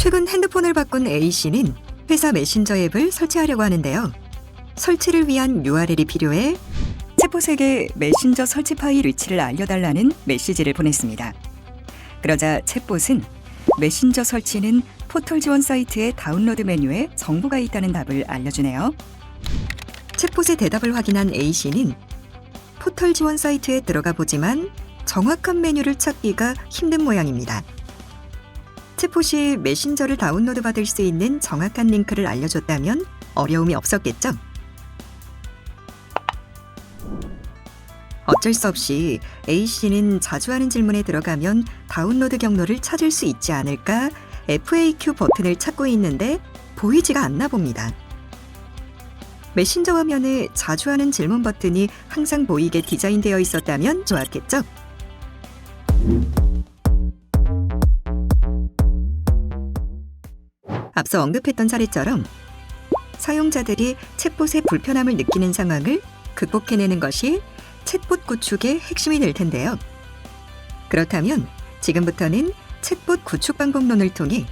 최근 핸드폰을 바꾼 A씨는 회사 메신저 앱을 설치하려고 하는데요. 설치를 위한 URL이 필요해 챗봇에게 메신저 설치 파일 위치를 알려달라는 메시지를 보냈습니다. 그러자 챗봇은 메신저 설치는 포털 지원 사이트의 다운로드 메뉴에 정보가 있다는 답을 알려주네요. 챗봇의 대답을 확인한 A씨는 포털 지원 사이트에 들어가 보지만 정확한 메뉴를 찾기가 힘든 모양입니다. 챗봇이 메신저를 다운로드 받을 수 있는 정확한 링크를 알려줬다면 어려움이 없었겠죠? 어쩔 수 없이 A씨는 자주 하는 질문에 들어가면 다운로드 경로를 찾을 수 있지 않을까 FAQ 버튼을 찾고 있는데 보이지가 않나 봅니다. 메신저 화면에 자주 하는 질문 버튼이 항상 보이게 디자인되어 있었다면 좋았겠죠? 앞서 언급했던 사례처럼 사용자들이 챗봇의 불편함을 느끼는 상황을 극복해내는 것이 챗봇 구축의 핵심이 될 텐데요. 그렇다면 지금부터는 챗봇 구축 방법론을 통해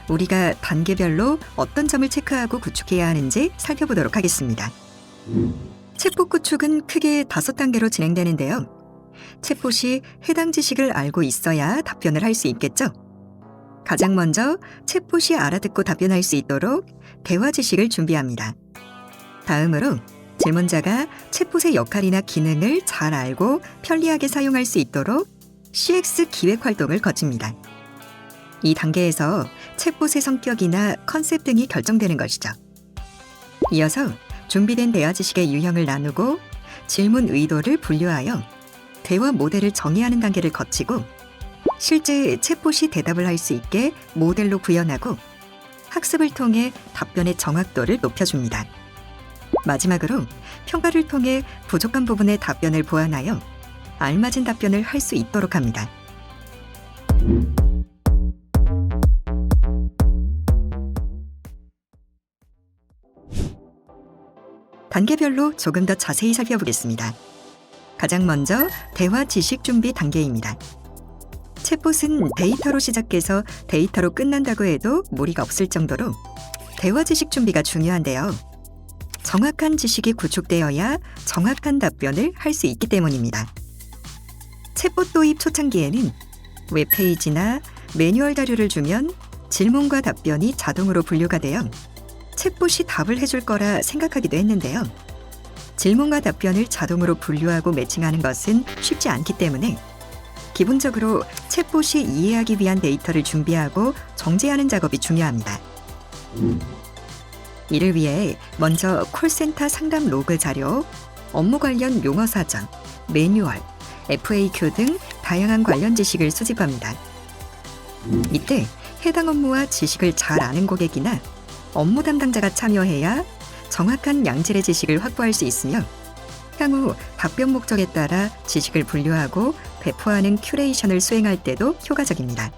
우리가 단계별로 어떤 점을 체크하고 구축해야 하는지 살펴보도록 하겠습니다. 챗봇 구축은 크게 5단계로 진행되는데요. 챗봇이 해당 지식을 알고 있어야 답변을 할 수 있겠죠. 가장 먼저 챗봇이 알아듣고 답변할 수 있도록 대화 지식을 준비합니다. 다음으로 질문자가 챗봇의 역할이나 기능을 잘 알고 편리하게 사용할 수 있도록 CX 기획 활동을 거칩니다. 이 단계에서 챗봇의 성격이나 컨셉 등이 결정되는 것이죠. 이어서 준비된 대화 지식의 유형을 나누고 질문 의도를 분류하여 대화 모델을 정의하는 단계를 거치고 실제 챗봇이 대답을 할 수 있게 모델로 구현하고 학습을 통해 답변의 정확도를 높여줍니다. 마지막으로 평가를 통해 부족한 부분의 답변을 보완하여 알맞은 답변을 할 수 있도록 합니다. 단계별로 조금 더 자세히 살펴보겠습니다. 가장 먼저 대화 지식 준비 단계입니다. 챗봇은 데이터로 시작해서 데이터로 끝난다고 해도 무리가 없을 정도로 대화 지식 준비가 중요한데요. 정확한 지식이 구축되어야 정확한 답변을 할 수 있기 때문입니다. 챗봇 도입 초창기에는 웹페이지나 매뉴얼 자료를 주면 질문과 답변이 자동으로 분류가 되어 챗봇이 답을 해줄 거라 생각하기도 했는데요. 질문과 답변을 자동으로 분류하고 매칭하는 것은 쉽지 않기 때문에 기본적으로 챗봇이 이해하기 위한 데이터를 준비하고 정제하는 작업이 중요합니다. 이를 위해 먼저 콜센터 상담 로그 자료, 업무 관련 용어 사전, 매뉴얼, FAQ 등 다양한 관련 지식을 수집합니다. 이때 해당 업무와 지식을 잘 아는 고객이나 업무 담당자가 참여해야 정확한 양질의 지식을 확보할 수 있으며 향후 답변 목적에 따라 지식을 분류하고 배포하는 큐레이션을 수행할 때도 효과적입니다.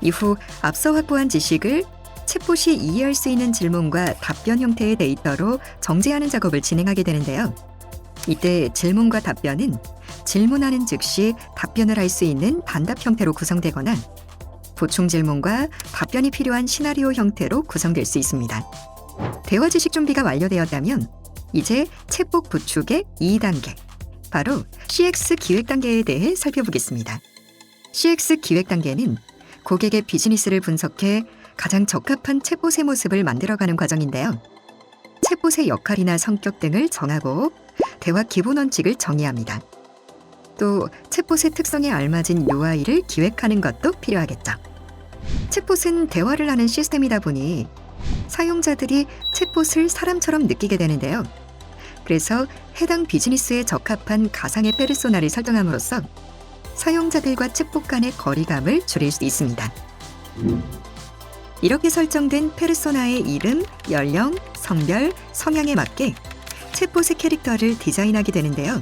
이후 앞서 확보한 지식을 챗봇이 이해할 수 있는 질문과 답변 형태의 데이터로 정제하는 작업을 진행하게 되는데요. 이때 질문과 답변은 질문하는 즉시 답변을 할 수 있는 단답 형태로 구성되거나 보충 질문과 답변이 필요한 시나리오 형태로 구성될 수 있습니다. 대화 지식 준비가 완료되었다면 이제 챗봇 구축의 2단계, 바로 CX 기획 단계에 대해 살펴보겠습니다. CX 기획 단계는 고객의 비즈니스를 분석해 가장 적합한 챗봇의 모습을 만들어가는 과정인데요. 챗봇의 역할이나 성격 등을 정하고 대화 기본 원칙을 정의합니다. 또 챗봇의 특성에 알맞은 UI를 기획하는 것도 필요하겠죠. 챗봇은 대화를 하는 시스템이다 보니 사용자들이 챗봇을 사람처럼 느끼게 되는데요. 그래서 해당 비즈니스에 적합한 가상의 페르소나를 설정함으로써 사용자들과 챗봇 간의 거리감을 줄일 수 있습니다. 이렇게 설정된 페르소나의 이름, 연령, 성별, 성향에 맞게 챗봇의 캐릭터를 디자인하게 되는데요.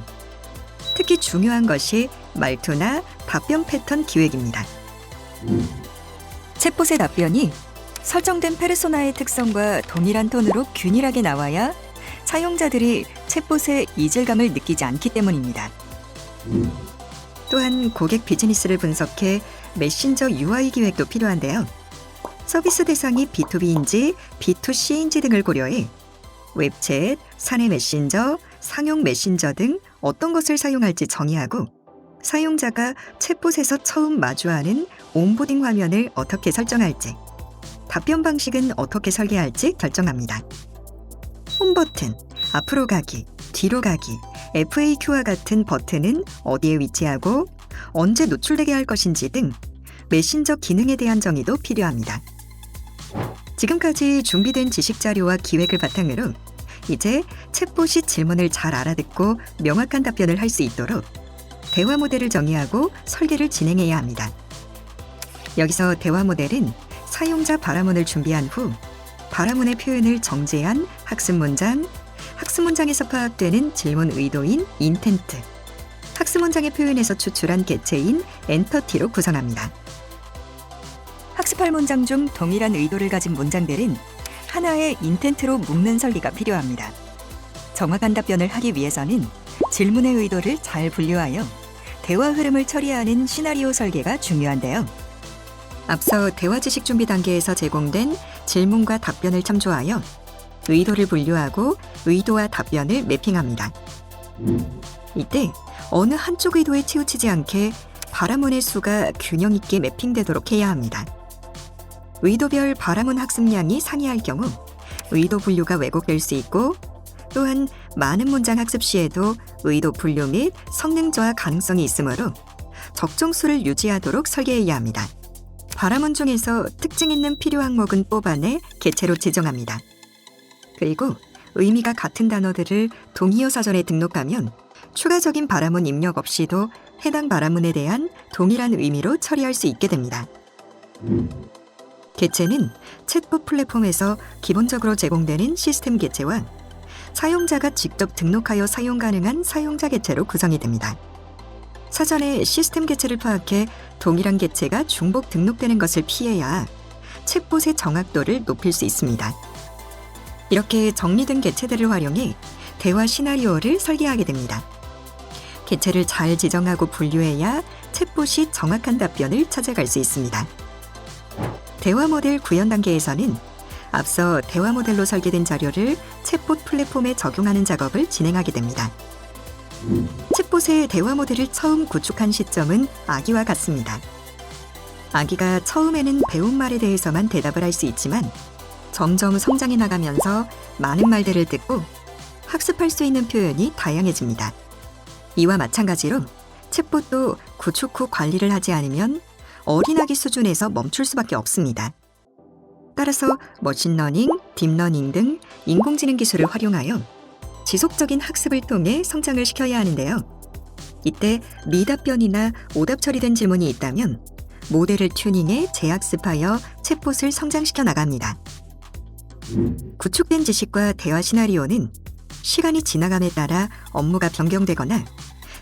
특히 중요한 것이 말투나 답변 패턴 기획입니다. 챗봇의 답변이 설정된 페르소나의 특성과 동일한 톤으로 균일하게 나와야 사용자들이 챗봇의 이질감을 느끼지 않기 때문입니다. 또한 고객 비즈니스를 분석해 메신저 UI 기획도 필요한데요. 서비스 대상이 B2B인지 B2C인지 등을 고려해 웹챗, 사내 메신저, 상용 메신저 등 어떤 것을 사용할지 정의하고 사용자가 챗봇에서 처음 마주하는 온보딩 화면을 어떻게 설정할지, 답변 방식은 어떻게 설계할지 결정합니다. 홈 버튼, 앞으로 가기, 뒤로 가기, FAQ와 같은 버튼은 어디에 위치하고 언제 노출되게 할 것인지 등 메신저 기능에 대한 정의도 필요합니다. 지금까지 준비된 지식 자료와 기획을 바탕으로 이제 챗봇이 질문을 잘 알아듣고 명확한 답변을 할 수 있도록 대화 모델을 정의하고 설계를 진행해야 합니다. 여기서 대화 모델은 사용자 발화문을 준비한 후 발화문의 표현을 정제한 학습 문장, 학습 문장에서 파악되는 질문 의도인 인텐트, 학습 문장의 표현에서 추출한 개체인 엔터티로 구성합니다. 학습할 문장 중 동일한 의도를 가진 문장들은 하나의 인텐트로 묶는 설계가 필요합니다. 정확한 답변을 하기 위해서는 질문의 의도를 잘 분류하여 대화 흐름을 처리하는 시나리오 설계가 중요한데요. 앞서 대화 지식 준비 단계에서 제공된 질문과 답변을 참조하여 의도를 분류하고 의도와 답변을 매핑합니다. 이때 어느 한쪽 의도에 치우치지 않게 발화문의 수가 균형 있게 매핑되도록 해야 합니다. 의도별 발화문 학습량이 상이할 경우 의도 분류가 왜곡될 수 있고 또한 많은 문장 학습 시에도 의도 분류 및 성능 저하 가능성이 있으므로 적정 수를 유지하도록 설계해야 합니다. 발화문 중에서 특징 있는 필요 항목은 뽑아내 개체로 지정합니다. 그리고 의미가 같은 단어들을 동의어 사전에 등록하면 추가적인 발화문 입력 없이도 해당 발화문에 대한 동일한 의미로 처리할 수 있게 됩니다. 개체는 챗봇 플랫폼에서 기본적으로 제공되는 시스템 개체와 사용자가 직접 등록하여 사용 가능한 사용자 개체로 구성이 됩니다. 사전에 시스템 개체를 파악해 동일한 개체가 중복 등록되는 것을 피해야 챗봇의 정확도를 높일 수 있습니다. 이렇게 정리된 개체들을 활용해 대화 시나리오를 설계하게 됩니다. 개체를 잘 지정하고 분류해야 챗봇이 정확한 답변을 찾아갈 수 있습니다. 대화 모델 구현 단계에서는 앞서 대화 모델로 설계된 자료를 챗봇 플랫폼에 적용하는 작업을 진행하게 됩니다. 챗봇의 대화 모델을 처음 구축한 시점은 아기와 같습니다. 아기가 처음에는 배운 말에 대해서만 대답을 할 수 있지만 점점 성장해 나가면서 많은 말들을 듣고 학습할 수 있는 표현이 다양해집니다. 이와 마찬가지로 챗봇도 구축 후 관리를 하지 않으면 어린아기 수준에서 멈출 수밖에 없습니다. 따라서 머신러닝, 딥러닝 등 인공지능 기술을 활용하여 지속적인 학습을 통해 성장을 시켜야 하는데요. 이때 미답변이나 오답 처리된 질문이 있다면 모델을 튜닝해 재학습하여 챗봇을 성장시켜 나갑니다. 구축된 지식과 대화 시나리오는 시간이 지나감에 따라 업무가 변경되거나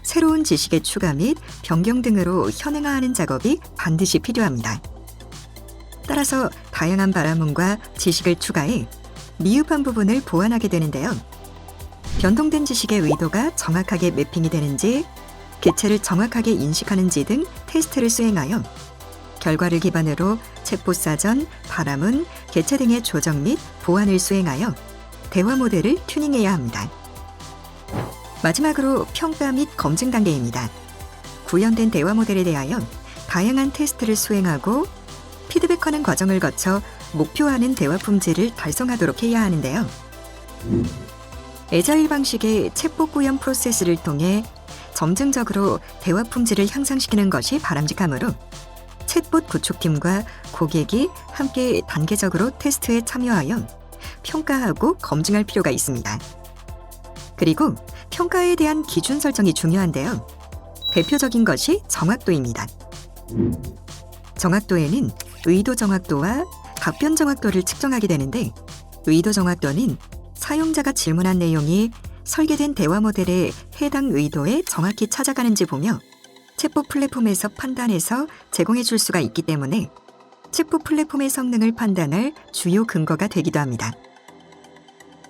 새로운 지식의 추가 및 변경 등으로 현행화하는 작업이 반드시 필요합니다. 따라서 다양한 발화문과 지식을 추가해 미흡한 부분을 보완하게 되는데요. 변동된 지식의 의도가 정확하게 매핑이 되는지, 개체를 정확하게 인식하는지 등 테스트를 수행하여 결과를 기반으로 챗봇 사전, 발화문, 개체 등의 조정 및 보완을 수행하여 대화 모델을 튜닝해야 합니다. 마지막으로 평가 및 검증 단계입니다. 구현된 대화 모델에 대하여 다양한 테스트를 수행하고 피드백하는 과정을 거쳐 목표하는 대화 품질을 달성하도록 해야 하는데요. 애자일 방식의 챗봇 구현 프로세스를 통해 점진적으로 대화 품질을 향상시키는 것이 바람직하므로 챗봇 구축팀과 고객이 함께 단계적으로 테스트에 참여하여 평가하고 검증할 필요가 있습니다. 그리고 평가에 대한 기준 설정이 중요한데요. 대표적인 것이 정확도입니다. 정확도에는 의도 정확도와 답변 정확도를 측정하게 되는데, 의도 정확도는 사용자가 질문한 내용이 설계된 대화 모델의 해당 의도에 정확히 찾아가는지 보며 챗봇 플랫폼에서 판단해서 제공해 줄 수가 있기 때문에 챗봇 플랫폼의 성능을 판단할 주요 근거가 되기도 합니다.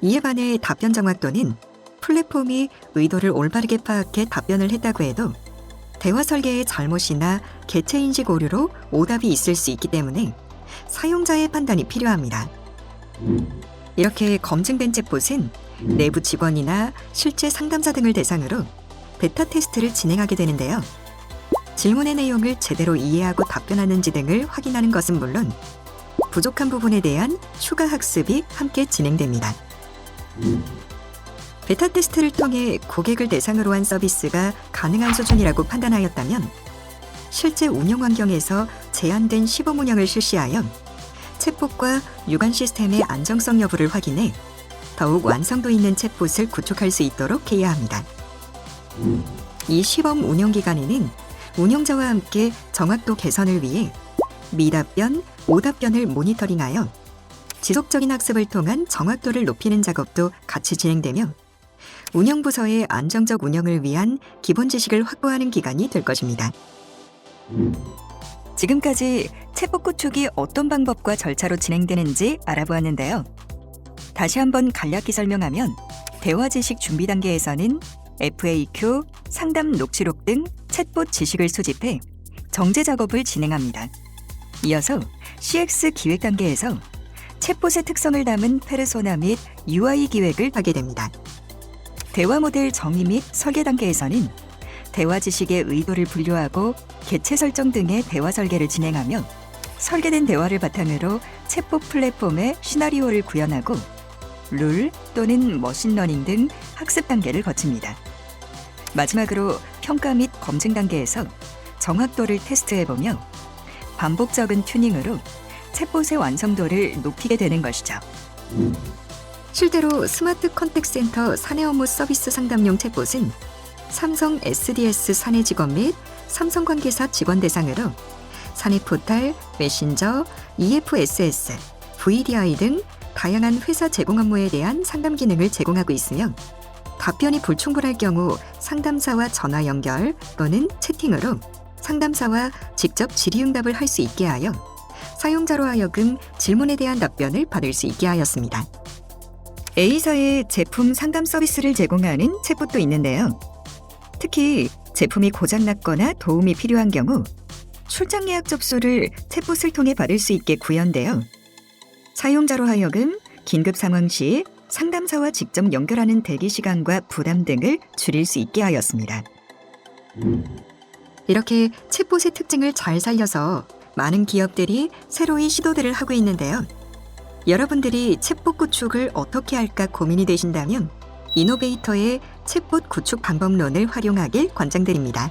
이에 반해 답변 정확도는 플랫폼이 의도를 올바르게 파악해 답변을 했다고 해도 대화 설계의 잘못이나 개체 인식 오류로 오답이 있을 수 있기 때문에 사용자의 판단이 필요합니다. 이렇게 검증된 챗봇은 내부 직원이나 실제 상담사 등을 대상으로 베타 테스트를 진행하게 되는데요. 질문의 내용을 제대로 이해하고 답변하는지 등을 확인하는 것은 물론 부족한 부분에 대한 추가 학습이 함께 진행됩니다. 베타 테스트를 통해 고객을 대상으로 한 서비스가 가능한 수준이라고 판단하였다면 실제 운영 환경에서 제한된 시범 운영을 실시하여 챗봇과 유관 시스템의 안정성 여부를 확인해 더욱 완성도 있는 챗봇을 구축할 수 있도록 해야 합니다. 이 시범 운영 기간에는 운영자와 함께 정확도 개선을 위해 미답변, 오답변을 모니터링하여 지속적인 학습을 통한 정확도를 높이는 작업도 같이 진행되며 운영부서의 안정적 운영을 위한 기본 지식을 확보하는 기간이 될 것입니다. 지금까지 챗봇 구축이 어떤 방법과 절차로 진행되는지 알아보았는데요. 다시 한번 간략히 설명하면 대화 지식 준비 단계에서는 FAQ, 상담 녹취록 등 챗봇 지식을 수집해 정제 작업을 진행합니다. 이어서 CX 기획 단계에서 챗봇의 특성을 담은 페르소나 및 UI 기획을 하게 됩니다. 대화 모델 정의 및 설계 단계에서는 대화 지식의 의도를 분류하고 개체 설정 등의 대화 설계를 진행하며 설계된 대화를 바탕으로 챗봇 플랫폼의 시나리오를 구현하고 룰 또는 머신러닝 등 학습 단계를 거칩니다. 마지막으로 평가 및 검증 단계에서 정확도를 테스트해보며 반복적인 튜닝으로 챗봇의 완성도를 높이게 되는 것이죠. 실제로 스마트 컨택 센터 사내 업무 서비스 상담용 챗봇은 삼성 SDS 사내 직원 및 삼성 관계사 직원 대상으로 사내 포탈, 메신저, EFSS, VDI 등 다양한 회사 제공 업무에 대한 상담 기능을 제공하고 있으며 답변이 불충분할 경우 상담사와 전화 연결 또는 채팅으로 상담사와 직접 질의응답을 할 수 있게 하여 사용자로 하여금 질문에 대한 답변을 받을 수 있게 하였습니다. A사의 제품 상담 서비스를 제공하는 챗봇도 있는데요. 특히 제품이 고장났거나 도움이 필요한 경우 출장 예약 접수를 챗봇을 통해 받을 수 있게 구현되어 사용자로 하여금 긴급 상황 시 상담사와 직접 연결하는 대기 시간과 부담 등을 줄일 수 있게 하였습니다. 이렇게 챗봇의 특징을 잘 살려서 많은 기업들이 새로이 시도들을 하고 있는데요. 여러분들이 챗봇 구축을 어떻게 할까 고민이 되신다면 이노베이터의 챗봇 구축 방법론을 활용하길 권장드립니다.